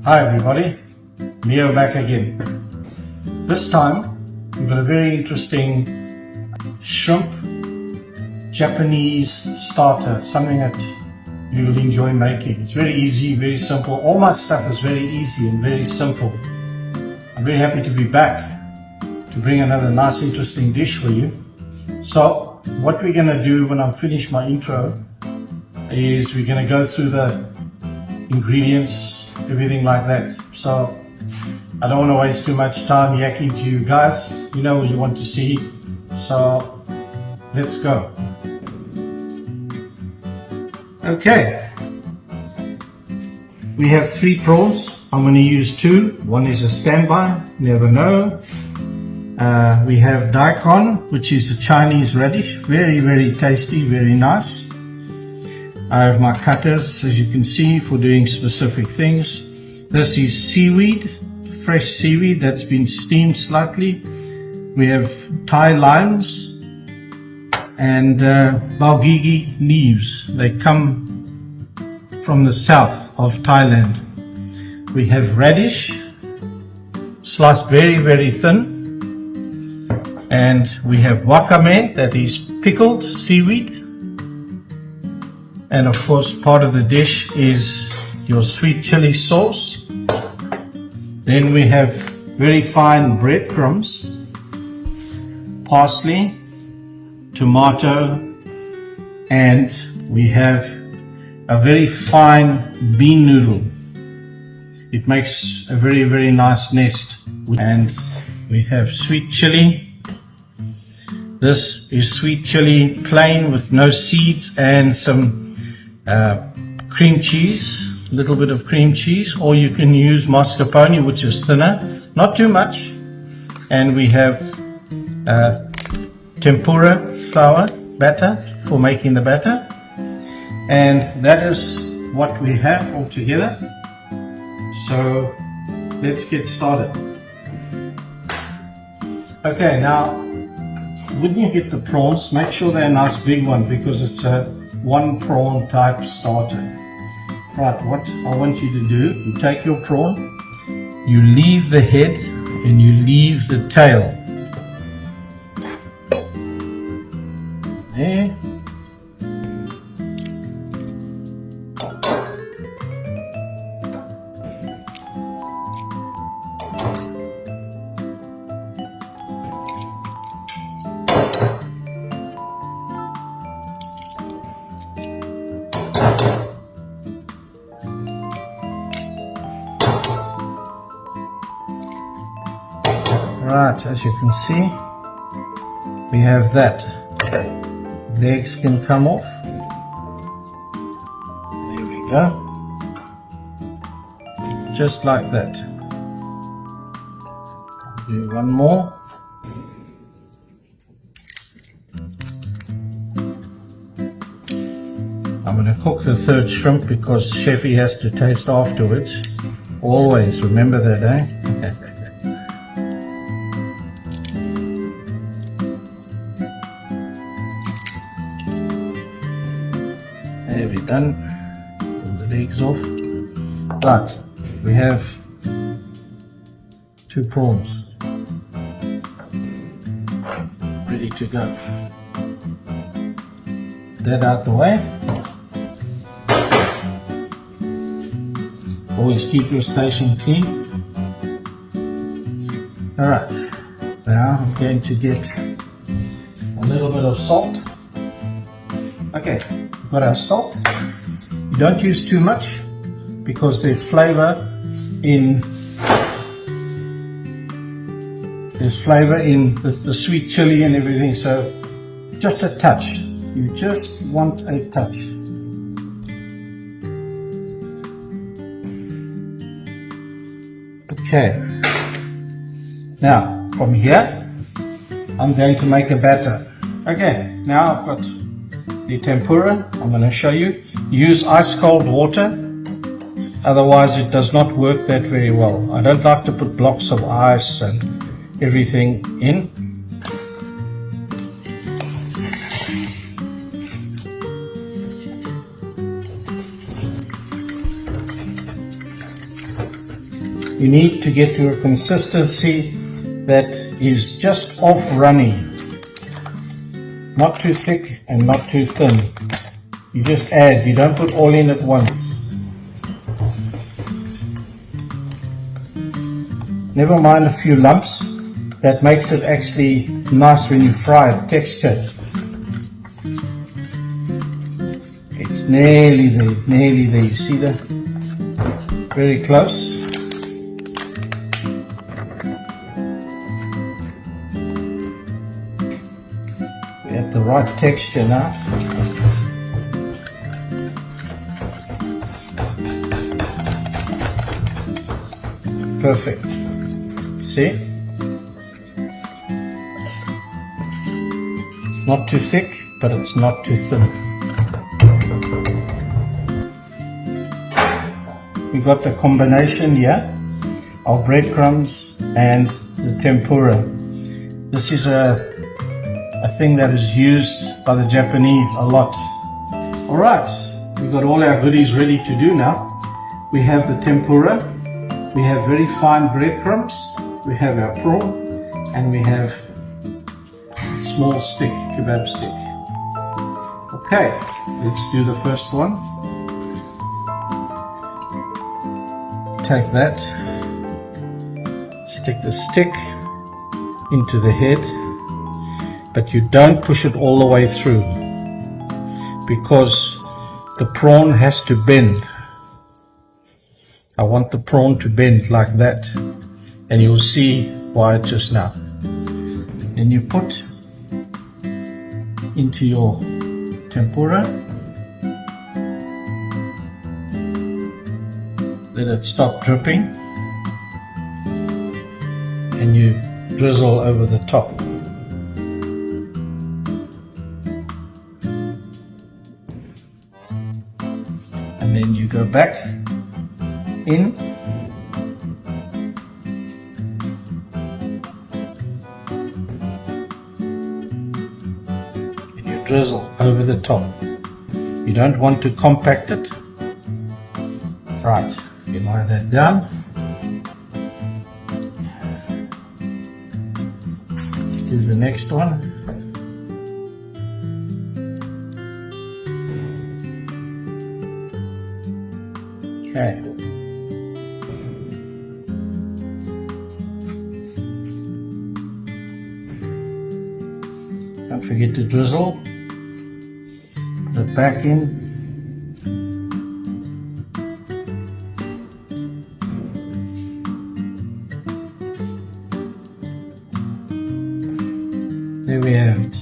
Hi everybody, Leo back again. This time we've got a very interesting shrimp Japanese starter, something that you will enjoy making. It's very easy, very simple. All my stuff is very easy and very simple. I'm very happy to be back to bring another nice interesting dish for you. So what we're going to do when I finish my intro is we're going to go through the ingredients, everything like that. So I don't want to waste too much time yakking to you guys. You know what you want to see. So let's go. Okay, we have 3 prawns. I'm going to use 2. One is a standby, never know. We have daikon, which is a Chinese radish, very tasty, very nice. I have my cutters, as you can see, for doing specific things. This is seaweed, fresh seaweed that's been steamed slightly. We have Thai limes and balgigi leaves. They come from the south of Thailand. We have radish, sliced very thin. And we have wakame, that is pickled seaweed. And of course, part of the dish is your sweet chili sauce. Then we have very fine breadcrumbs, parsley, tomato, and we have a very fine bean noodle. It makes a very nice nest. And we have sweet chili. This is sweet chili plain with no seeds and some cream cheese, a little bit of cream cheese, or you can use mascarpone, which is thinner, not too much. And we have tempura flour batter for making the batter, and that is what we have all together. So let's get started. Okay, now when you get the prawns, make sure they're a nice big one, because it's a 1 prawn type starter. Right, what I want you to do, you take your prawn, you leave the head and you leave the tail. There. Right, as you can see, we have that. Legs can come off. There we go. Just like that. I'll do one more. I'm going to cook the 3rd shrimp because Chefy has to taste afterwards. Always remember that, eh? There we done. Pull the legs off. Right, we have 2 prawns ready to go. That out the way. Always keep your station clean. Alright, now I'm going to get a little bit of salt. Okay, we've got our salt. You don't use too much because there's flavor in the sweet chili and everything, so just a touch. You just want a touch. Okay, now from here I'm going to make a batter. Okay, now I've got the tempura. I'm going to show you. Use ice cold water, otherwise it does not work that very well. I don't like to put blocks of ice and everything in. You need to get to a consistency that is just off runny. Not too thick and not too thin. You just add, you don't put all in at once. Never mind a few lumps. That makes it actually nice when you fry it, textured. It's nearly there, you see that? Very close. We have the right texture now. Perfect. See? It's not too thick, but it's not too thin. We got the combination here of breadcrumbs and the tempura. This is a thing that is used by the Japanese a lot. Alright, we've got all our goodies ready to do now. We have the tempura, we have very fine breadcrumbs, we have our prawn, and we have a small stick, kebab stick. Okay, let's do the first one. Take that, stick the stick into the head, but you don't push it all the way through because the prawn has to bend. I want the prawn to bend like that, and you'll see why just now. Then you put into your tempura, let it stop dripping, and you drizzle over the top. And then you go back in and you drizzle over the top. You don't want to compact it. Right, you lie that down. Do the next one. Okay. Don't forget to drizzle. Put it back in. There we have it.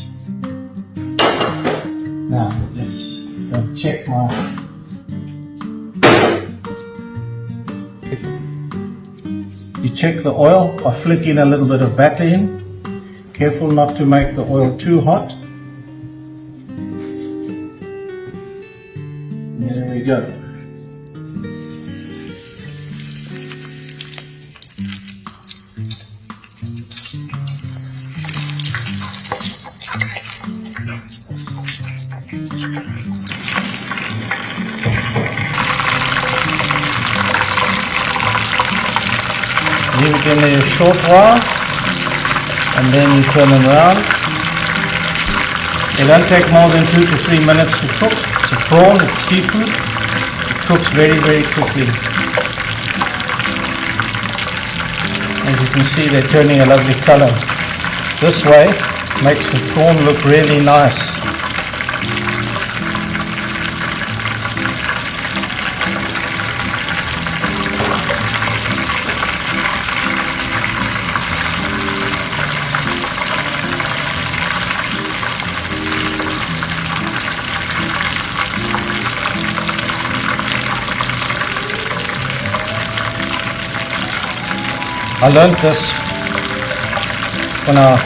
Now let's go check my. You check the oil by flicking a little bit of batter in. Careful not to make the oil too hot. There we go. Leave it in there a short while, and then you turn them around. They don't take more than 2 to 3 minutes to cook. It's a prawn, it's seafood. It cooks very, very quickly. As you can see, they're turning a lovely color. This way makes the prawn look really nice. I learned this when I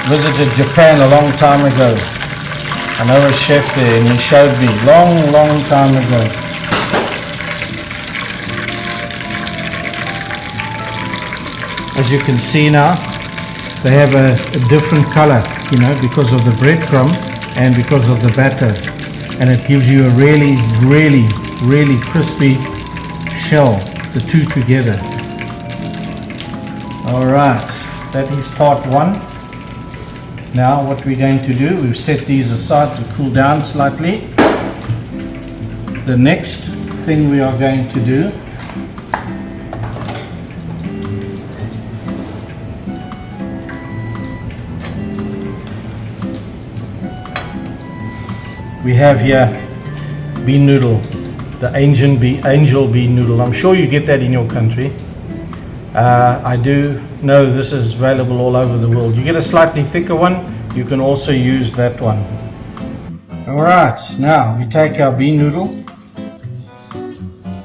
visited Japan a long time ago. I know a chef there and he showed me long time ago. As you can see now, they have a different color, you know, because of the breadcrumb and because of the batter. And it gives you a really crispy shell, the two together. Alright, that is part one. Now what we're going to do, we've set these aside to cool down slightly. The next thing we are going to do we have here bean noodle, the angel bean noodle. I'm sure you get that in your country. I do know this is available all over the world. You get a slightly thicker one, you can also use that one. Alright, now we take our bean noodle.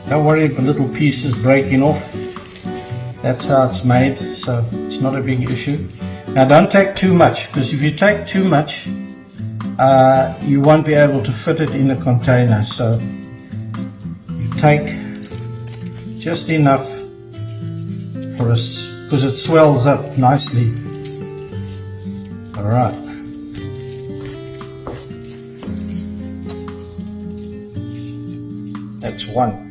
Don't worry if a little piece is breaking off. That's how it's made, so it's not a big issue. Now don't take too much, because if you take too much, you won't be able to fit it in the container. So you take just enough for us, because it swells up nicely. Alright. That's one.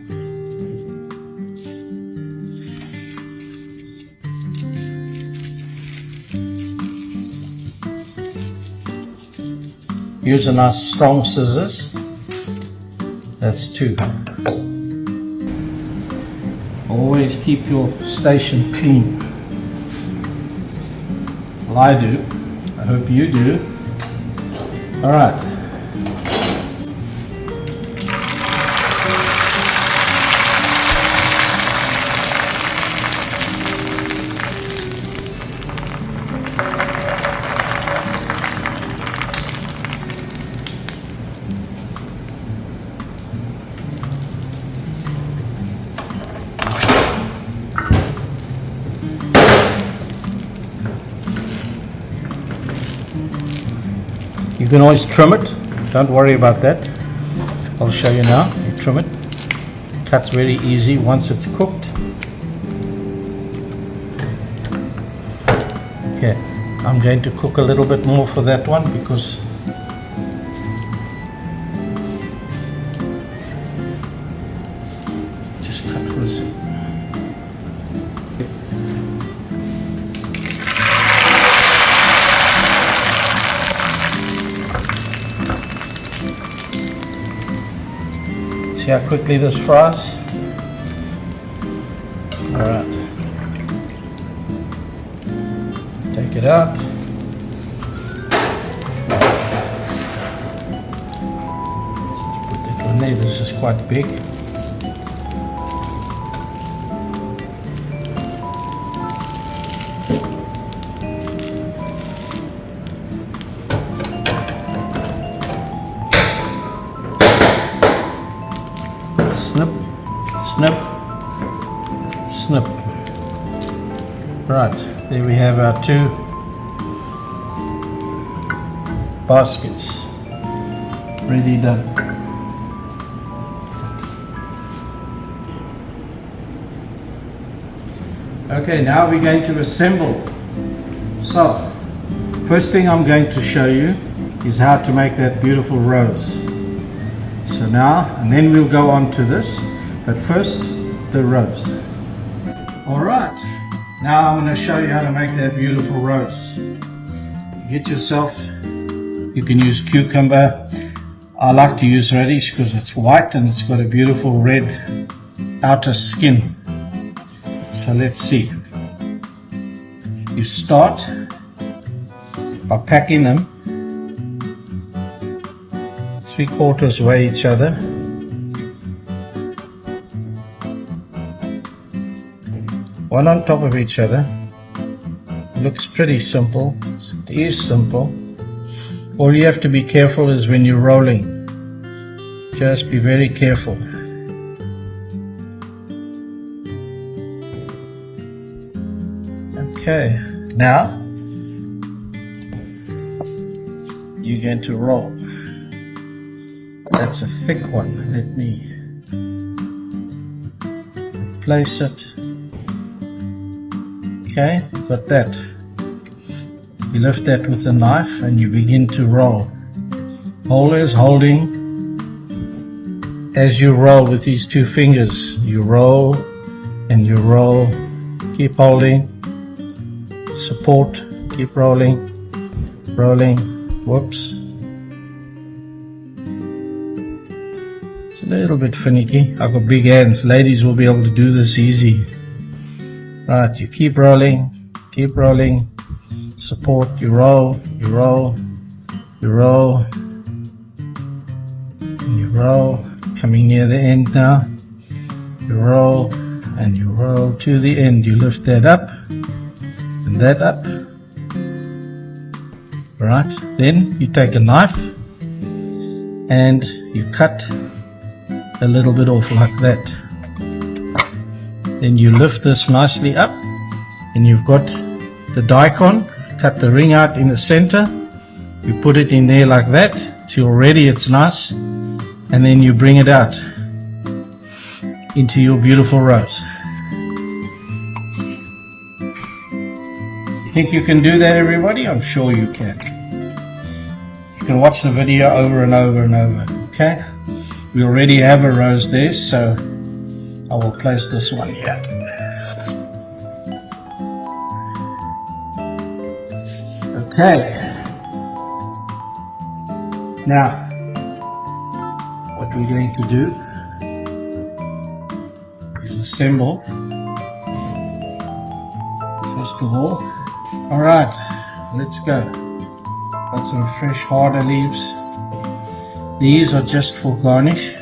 Use a nice strong scissors. That's two. Always keep your station clean. Well, I do. I hope you do. Alright. You can always trim it, don't worry about that. I'll show you now. You trim it, cuts very easy once it's cooked. Okay, I'm going to cook a little bit more for that one because just cut for a second. See how quickly this fries? Alright. Take it out. Put that one there, this is quite big. Snip, snip, snip. Right, there we have our two baskets ready done. Okay, now we're going to assemble. So, first thing I'm going to show you is how to make that beautiful rose. So now, and then we'll go on to this, but first, the rose. Alright, now I'm going to show you how to make that beautiful rose. Get yourself, you can use cucumber. I like to use radish because it's white and it's got a beautiful red outer skin. So let's see. You start by packing them 3/4 way each other. One on top of each other. Looks pretty simple. It is simple. All you have to be careful is when you're rolling. Just be very careful. Okay, now you're going to roll. That's a thick one. Let me place it. Okay, got that. You lift that with a knife and you begin to roll. Always holding as you roll with these two fingers. You roll and you roll. Keep holding support, keep rolling, rolling, whoops. It's a little bit finicky. I've got big hands. Ladies will be able to do this easy. Right, you keep rolling, support, you roll, you roll, you roll, and you roll, coming near the end now. You roll and you roll to the end. You lift that up and that up. Right, then you take a knife and you cut a little bit off like that. Then you lift this nicely up and you've got the daikon. Cut the ring out in the center. You put it in there like that till already it's nice, and then you bring it out into your beautiful roast. You think you can do that, everybody? I'm sure you can. You can watch the video over and over and over. Okay, we already have a roast there, so I will place this one here. Okay, now what we're going to do is assemble first of all. Alright, let's go. Got some fresh harder leaves. These are just for garnish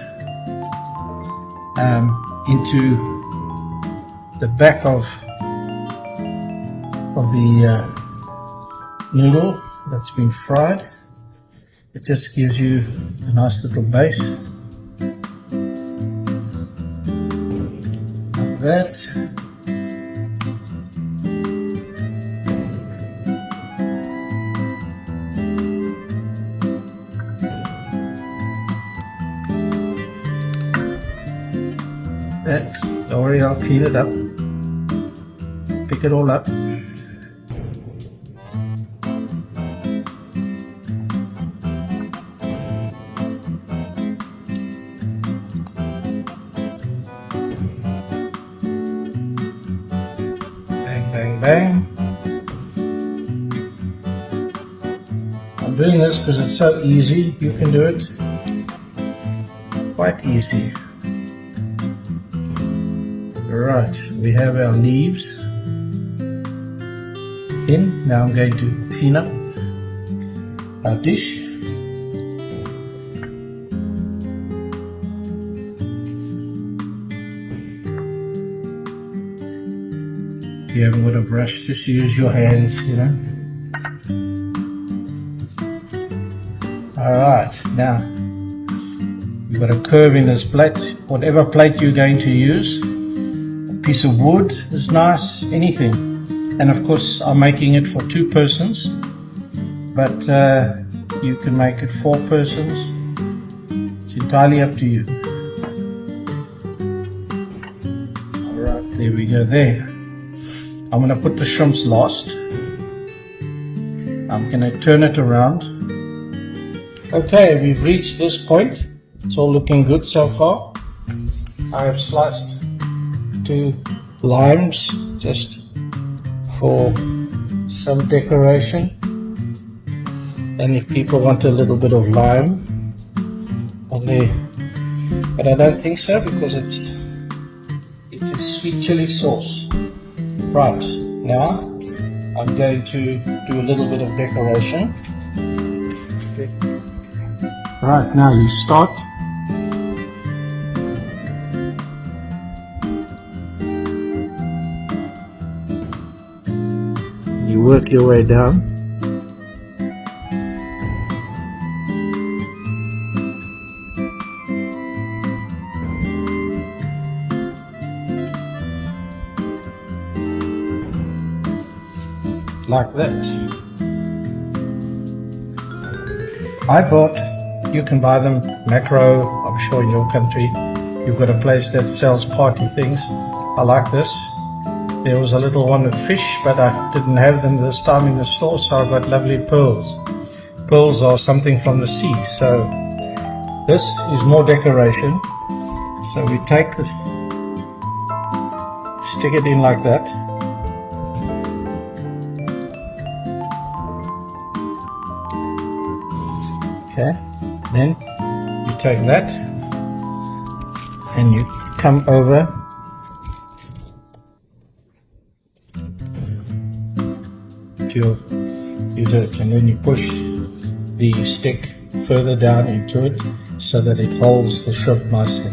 into the back of the noodle that's been fried. It just gives you a nice little base like that. Don't worry, I'll clean it up, pick it all up. Bang. I'm doing this because it's so easy. You can do it quite easy. Right, we have our leaves in. Now I'm going to clean up our dish. If you haven't got a brush, just use your hands, you know. Alright, now you've got a curve in this plate. Whatever plate you're going to use, a piece of wood is nice, anything. And of course I'm making it for 2 persons, but you can make it 4 persons. It's entirely up to you. Alright, there we go there. I'm going to put the shrimps last. I'm going to turn it around. Okay, we've reached this point. It's all looking good so far. I have sliced 2 limes just for some decoration. And if people want a little bit of lime on there, but I don't think so because it's a sweet chili sauce. Right, now I'm going to do a little bit of decoration. Okay. Right, now you start. You work your way down. Like that. I bought, you can buy them macro, I'm sure in your country you've got a place that sells party things. I like this. There was a little one with fish, but I didn't have them this time in the store, so I got lovely pearls. Pearls are something from the sea, so this is more decoration. So we take the, stick it in like that. Okay, then you take that and you come over to your dessert, and then you push the stick further down into it so that it holds the shrimp nicely.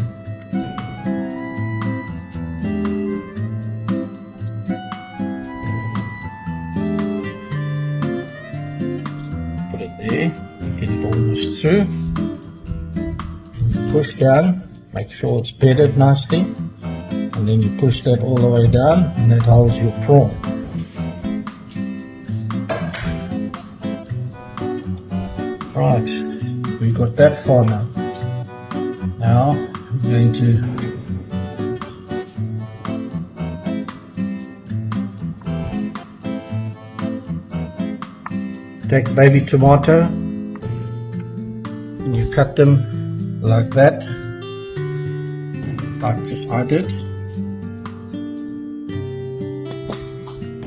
Put it there, get it almost through. You push down, make sure it's bedded nicely, and then you push that all the way down, and that holds your prawn. Right, we got that far now. Now I'm going to take baby tomato and you cut them like that, like just I did.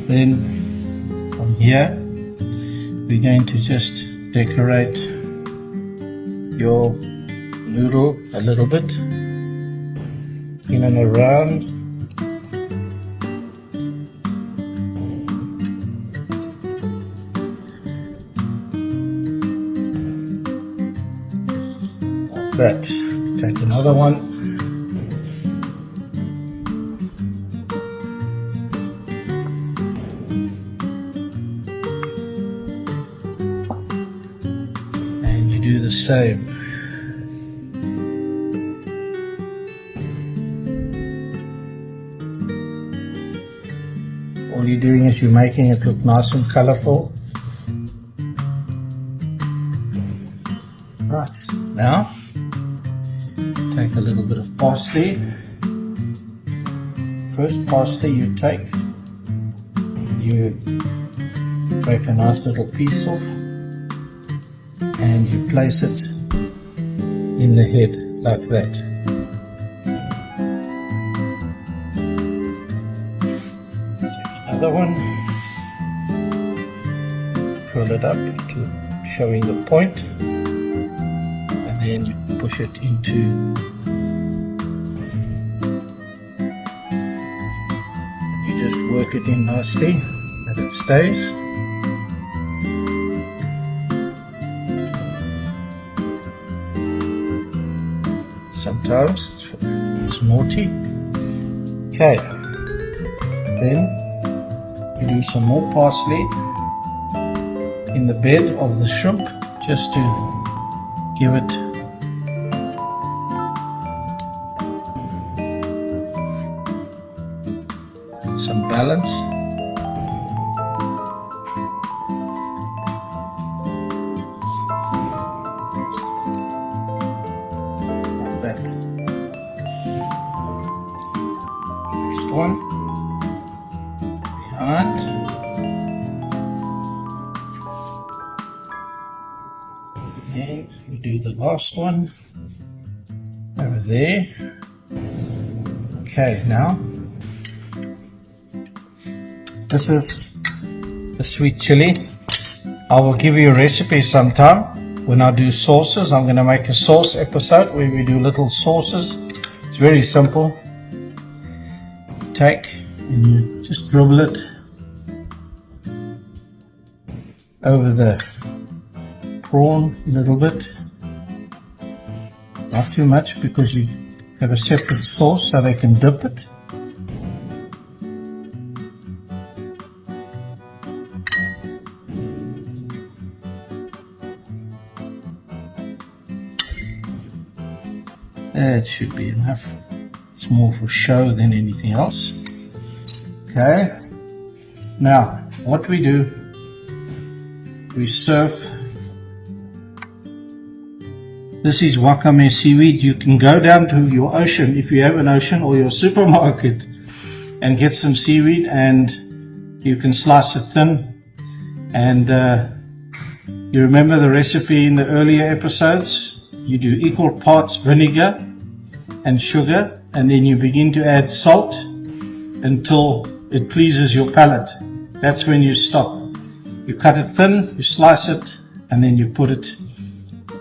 Then from here we're going to just decorate your noodle a little bit in and around. Like that. Take another one. Do the same. All you're doing is you're making it look nice and colorful. Right, now take a little bit of parsley. First parsley you take a nice little piece off, and you place it in the head like that. Take another one, curl it up to showing the point, and then you push it into, you just work it in nicely that it stays. Sometimes it's naughty. Okay, then you do some more parsley in the bed of the shrimp just to give it some balance. One behind, and we do the last one over there. Okay, now this is the sweet chili. I will give you a recipe sometime when I do sauces. I'm going to make a sauce episode where we do little sauces. It's very simple. Take and you just dribble it over the prawn a little bit, not too much because you have a separate sauce so they can dip it. That should be enough. It's more for show than anything else. Okay, now what we do, we serve. This is wakame seaweed. You can go down to your ocean, if you have an ocean, or your supermarket and get some seaweed, and you can slice it thin. And you remember the recipe in the earlier episodes, you do equal parts vinegar and sugar, and then you begin to add salt until it pleases your palate. That's when you stop. You cut it thin, you slice it, and then you put it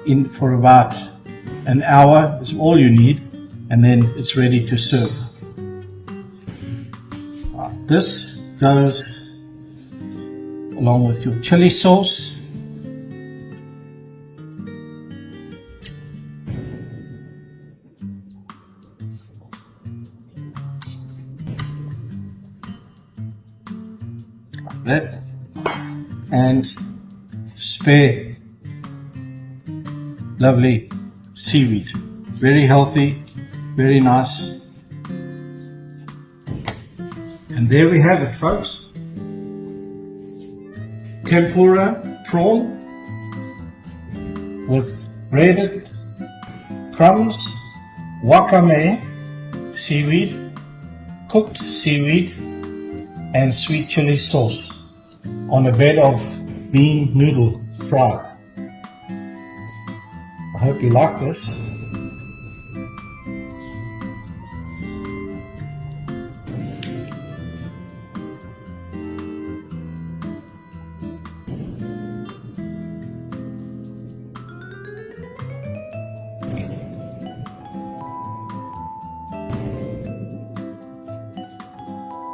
in for about an hour is all you need, and then it's ready to serve. This goes along with your chili sauce. Like that. And spare lovely seaweed. Very healthy, very nice. And there we have it, folks. Tempura prawn with breaded crumbs, wakame seaweed, cooked seaweed, and sweet chili sauce on a bed of bean noodle fry. I hope you like this.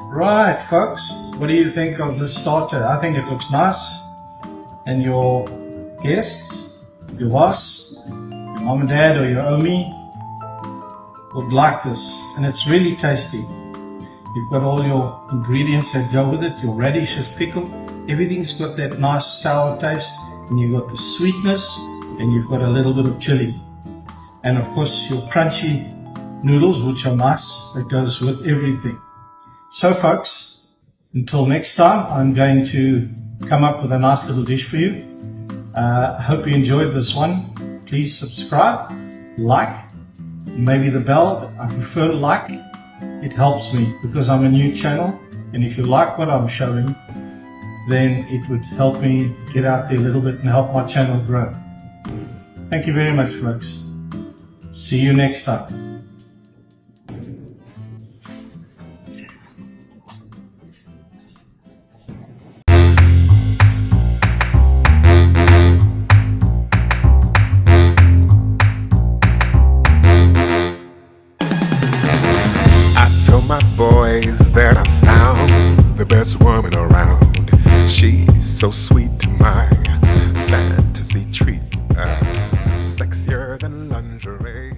Right, folks, what do you think of this starter? I think it looks nice, and your guests, your boss, your mom and dad, or your Omi would like this, and it's really tasty. You've got all your ingredients that go with it, your radishes pickled, everything's got that nice sour taste, and you've got the sweetness, and you've got a little bit of chili, and of course your crunchy noodles, which are nice, that goes with everything. So folks, until next time, I'm going to come up with a nice little dish for you. I hope you enjoyed this one. Please subscribe, like, maybe the bell, but I prefer like. It helps me because I'm a new channel, and if you like what I'm showing, then it would help me get out there a little bit and help my channel grow. Thank you very much, folks. See you next time. My boys that I found the best woman around. She's so sweet to my fantasy treat, sexier than lingerie.